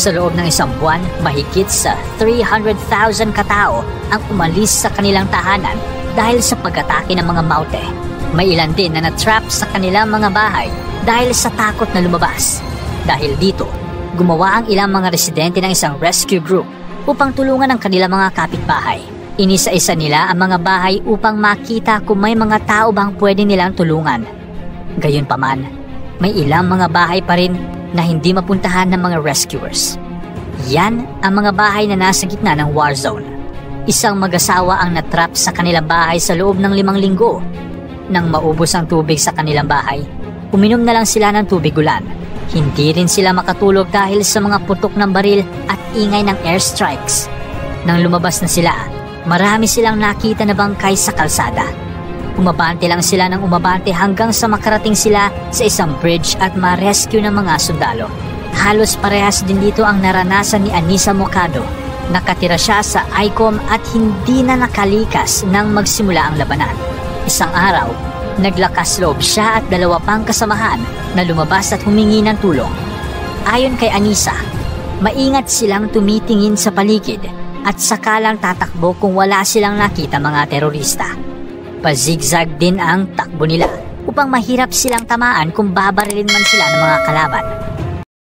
Sa loob ng isang buwan, mahigit sa 300,000 katao ang umalis sa kanilang tahanan dahil sa pag-atake ng mga Maute. May ilan din na natrap sa kanilang mga bahay dahil sa takot na lumabas. Dahil dito, gumawa ang ilang mga residente ng isang rescue group upang tulungan ang kanilang mga kapitbahay. Inisa-isa nila ang mga bahay upang makita kung may mga tao bang pwede nilang tulungan. Gayunpaman, may ilang mga bahay pa rin na hindi mapuntahan ng mga rescuers. Yan ang mga bahay na nasa gitna ng war zone. Isang mag-asawa ang natrap sa kanilang bahay sa loob ng 5 linggo. Nang maubos ang tubig sa kanilang bahay, uminom na lang sila ng tubig ulan. Hindi rin sila makatulog dahil sa mga putok ng baril at ingay ng airstrikes. Nang lumabas na sila, marami silang nakita na bangkay sa kalsada. Umabante lang sila ng umabante hanggang sa makarating sila sa isang bridge at ma-rescue ng mga sundalo. Halos parehas din dito ang naranasan ni Anissa Mocado. Nakatira siya sa ICOM at hindi na nakalikas nang magsimula ang labanan. Isang araw, naglakas loob siya at 2 pang kasamahan na lumabas at humingi ng tulong. Ayon kay Anissa, maingat silang tumitingin sa paligid at saka lang tatakbo kung wala silang nakita mga terorista. Pazigzag din ang takbo nila upang mahirap silang tamaan kung babarilin man sila ng mga kalaban.